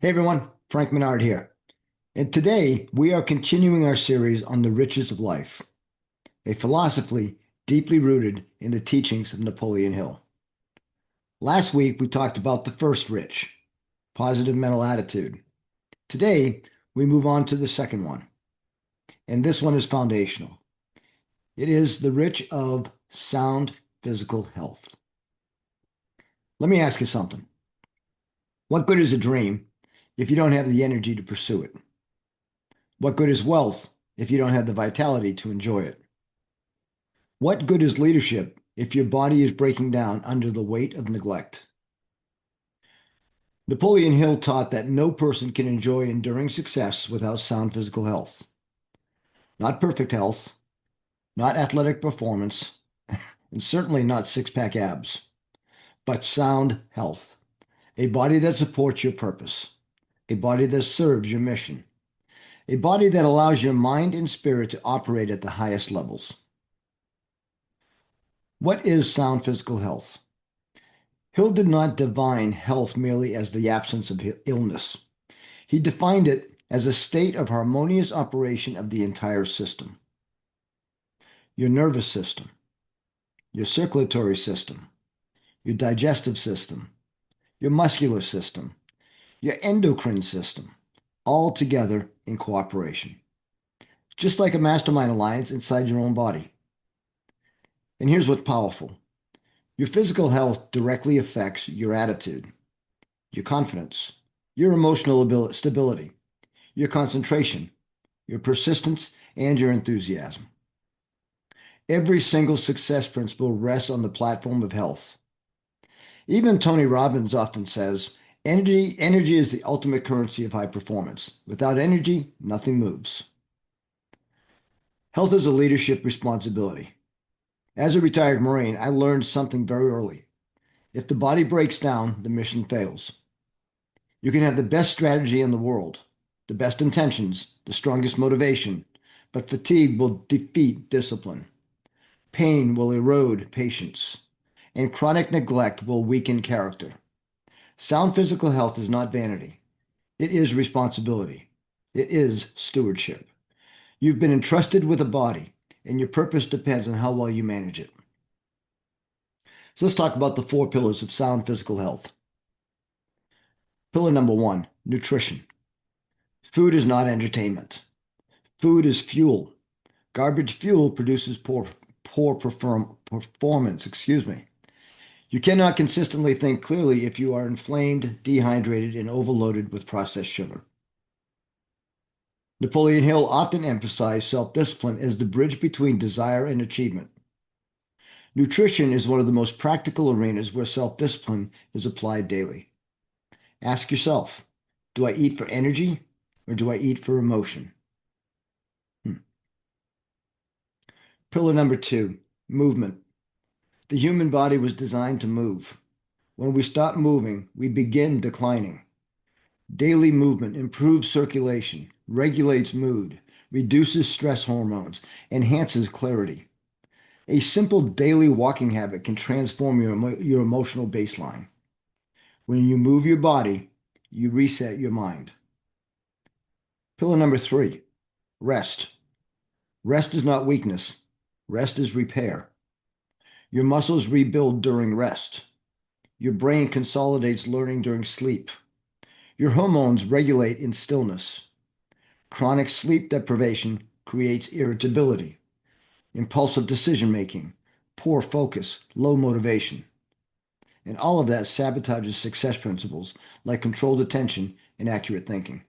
Hey everyone, Frank Menard here. And today we are continuing our series on the riches of life, a philosophy deeply rooted in the teachings of Napoleon Hill. Last week we talked about the first rich, positive mental attitude. Today we move on to the second one, and this one is foundational. It is the rich of sound physical health. Let me ask you something. What good is a dream if you don't have the energy to pursue it? What good is wealth if you don't have the vitality to enjoy it? What good is leadership if your body is breaking down under the weight of neglect? Napoleon Hill taught that no person can enjoy enduring success without sound physical health. Not perfect health, not athletic performance, and certainly not six-pack abs, but sound health. A body that supports your purpose, a body that serves your mission, a body that allows your mind and spirit to operate at the highest levels. What is sound physical health? Hill did not define health merely as the absence of illness. He defined it as a state of harmonious operation of the entire system. Your nervous system, your circulatory system, your digestive system, your muscular system, your endocrine system, all together in cooperation. Just like a mastermind alliance inside your own body. And here's what's powerful. Your physical health directly affects your attitude, your confidence, your emotional stability, your concentration, your persistence, and your enthusiasm. Every single success principle rests on the platform of health. Even Tony Robbins often says, energy is the ultimate currency of high performance. Without energy, nothing moves. Health is a leadership responsibility. As a retired Marine, I learned something very early. If the body breaks down, the mission fails. You can have the best strategy in the world, the best intentions, the strongest motivation, but fatigue will defeat discipline. Pain will erode patience, and chronic neglect will weaken character. Sound physical health is not vanity. It is responsibility. It is stewardship. You've been entrusted with a body, and your purpose depends on how well you manage it. So let's talk about the four pillars of sound physical health. Pillar number one, nutrition. Food is not entertainment. Food is fuel. Garbage fuel produces poor performance. You cannot consistently think clearly if you are inflamed, dehydrated, and overloaded with processed sugar. Napoleon Hill often emphasized self-discipline as the bridge between desire and achievement. Nutrition is one of the most practical arenas where self-discipline is applied daily. Ask yourself, do I eat for energy or do I eat for emotion? Pillar number two, movement. The human body was designed to move. When we stop moving, we begin declining. Daily movement improves circulation, regulates mood, reduces stress hormones, enhances clarity. A simple daily walking habit can transform your emotional baseline. When you move your body, you reset your mind. Pillar number three, rest. Rest is not weakness. Rest is repair. Your muscles rebuild during rest. Your brain consolidates learning during sleep. Your hormones regulate in stillness. Chronic sleep deprivation creates irritability, impulsive decision-making, poor focus, low motivation. And all of that sabotages success principles like controlled attention and accurate thinking.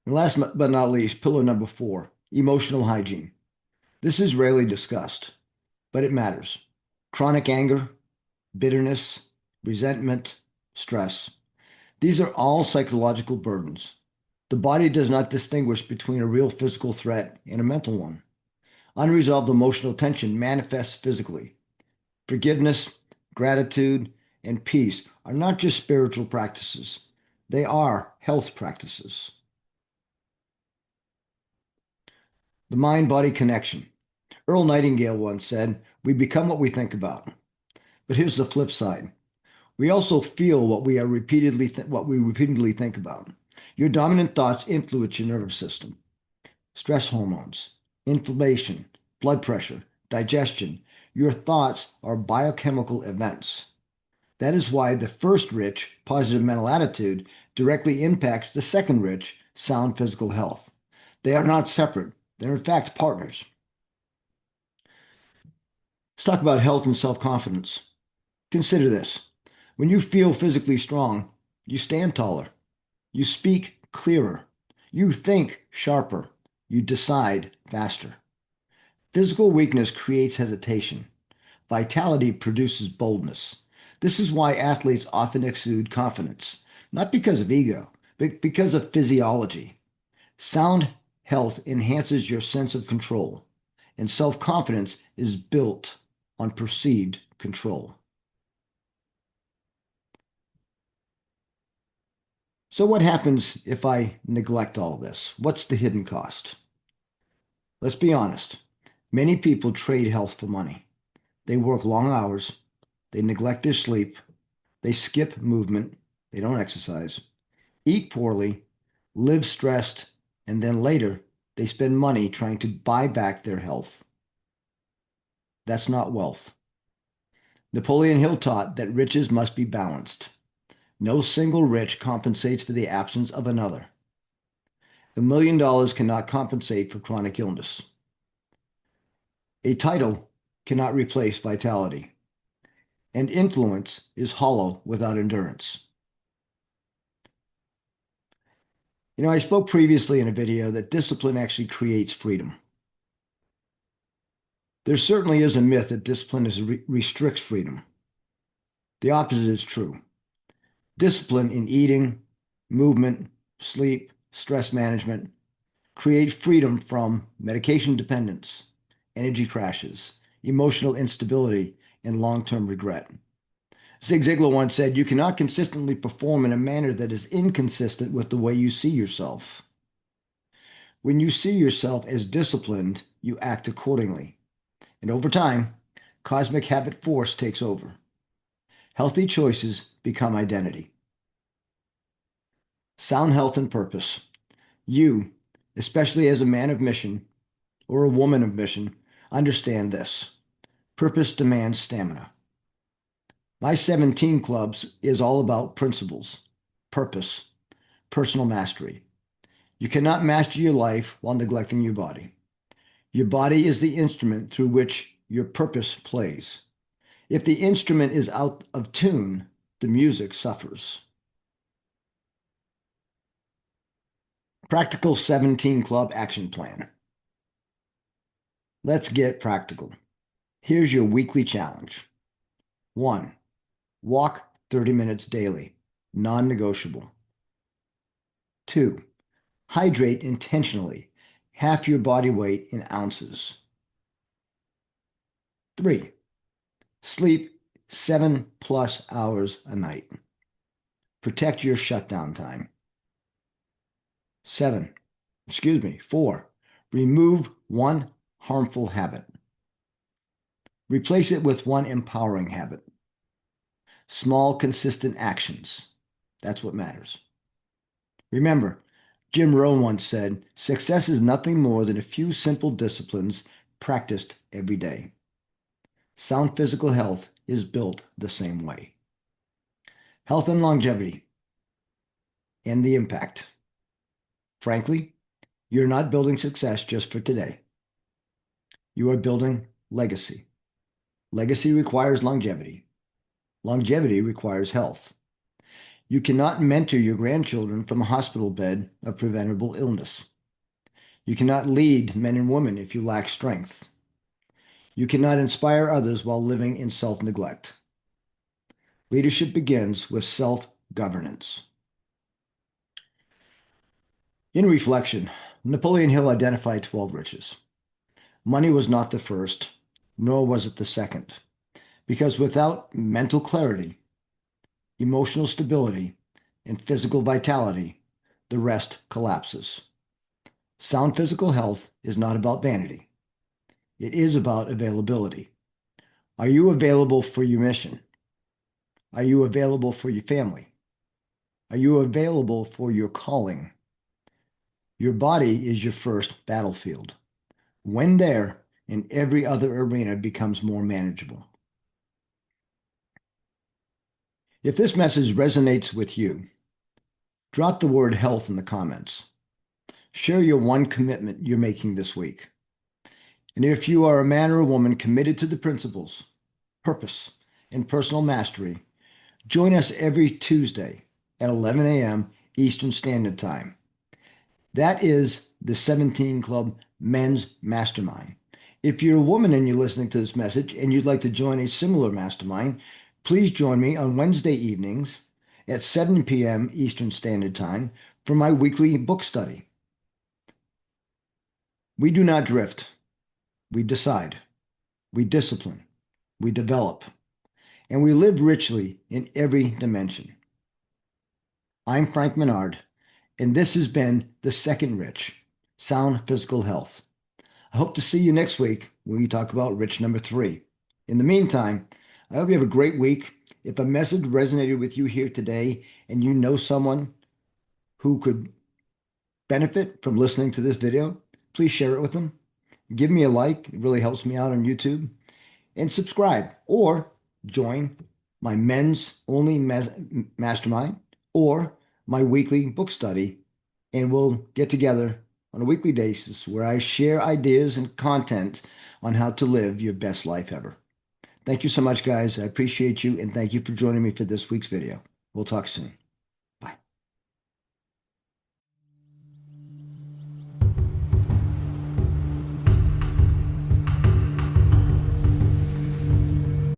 And last but not least, pillar number four, emotional hygiene. This is rarely discussed, but it matters. Chronic anger, bitterness, resentment, stress. These are all psychological burdens. The body does not distinguish between a real physical threat and a mental one. Unresolved emotional tension manifests physically. Forgiveness, gratitude, and peace are not just spiritual practices. They are health practices. The mind-body connection. Earl Nightingale once said, "We become what we think about." But here's the flip side. We also feel what we repeatedly think about. Your dominant thoughts influence your nervous system. Stress hormones, inflammation, blood pressure, digestion. Your thoughts are biochemical events. That is why the first rich, positive mental attitude directly impacts the second rich, sound physical health. They are not separate. They're in fact partners. Let's talk about health and self-confidence. Consider this. When you feel physically strong, you stand taller, you speak clearer, you think sharper, you decide faster. Physical weakness creates hesitation. Vitality produces boldness. This is why athletes often exude confidence, not because of ego, but because of physiology. Sound health enhances your sense of control, and self-confidence is built on perceived control. So what happens if I neglect all this? What's the hidden cost? Let's be honest. Many people trade health for money. They work long hours. They neglect their sleep. They skip movement. They don't exercise, eat poorly, live stressed, and then later they spend money trying to buy back their health. That's not wealth. Napoleon Hill taught that riches must be balanced. No single rich compensates for the absence of another. $1 million cannot compensate for chronic illness. A title cannot replace vitality. And influence is hollow without endurance. You know, I spoke previously in a video that discipline actually creates freedom. There certainly is a myth that discipline restricts freedom. The opposite is true. Discipline in eating, movement, sleep, stress management create freedom from medication dependence, energy crashes, emotional instability, and long-term regret. Zig Ziglar once said, "You cannot consistently perform in a manner that is inconsistent with the way you see yourself." When you see yourself as disciplined, you act accordingly. And over time, cosmic habit force takes over. Healthy choices become identity. Sound health and purpose. You, especially as a man of mission or a woman of mission, understand this. Purpose demands stamina. My 17 clubs is all about principles, purpose, personal mastery. You cannot master your life while neglecting your body. Your body is the instrument through which your purpose plays. If the instrument is out of tune, the music suffers. Practical 17 Club Action Plan. Let's get practical. Here's your weekly challenge. 1. Walk 30 minutes daily, non-negotiable. 2. Hydrate intentionally, half your body weight in ounces. 3. Sleep 7+ hours a night. Protect your shutdown time. 4. Remove one harmful habit. Replace it with one empowering habit. Small, consistent actions. That's what matters. Remember, Jim Rohn once said, "Success is nothing more than a few simple disciplines practiced every day." Sound physical health is built the same way. Health and longevity and the impact. Frankly, you're not building success just for today. You are building legacy. Legacy requires longevity. Longevity requires health. You cannot mentor your grandchildren from a hospital bed of preventable illness. You cannot lead men and women if you lack strength. You cannot inspire others while living in self-neglect. Leadership begins with self-governance. In reflection, Napoleon Hill identified 12 riches. Money was not the first, nor was it the second, because without mental clarity, emotional stability, and physical vitality, the rest collapses. Sound physical health is not about vanity. It is about availability. Are you available for your mission? Are you available for your family? Are you available for your calling? Your body is your first battlefield. When there, in every other arena becomes more manageable. If this message resonates with you, drop the word health in the comments. Share your one commitment you're making this week. And if you are a man or a woman committed to the principles, purpose, and personal mastery, join us every Tuesday at 11 a.m. Eastern Standard Time. That is the 17 Club Men's Mastermind. If you're a woman and you're listening to this message and you'd like to join a similar mastermind, please join me on Wednesday evenings at 7 p.m. Eastern Standard Time for my weekly book study. We do not drift. We decide. We discipline. We develop. And we live richly in every dimension. I'm Frank Menard, and this has been The Second Rich, Sound Physical Health. I hope to see you next week when we talk about rich number 3. In the meantime, I hope you have a great week. If a message resonated with you here today and you know someone who could benefit from listening to this video, please share it with them. Give me a like. It really helps me out on YouTube. And subscribe or join my men's only mastermind or my weekly book study. And we'll get together on a weekly basis where I share ideas and content on how to live your best life ever. Thank you so much, guys. I appreciate you, and thank you for joining me for this week's video. We'll talk soon.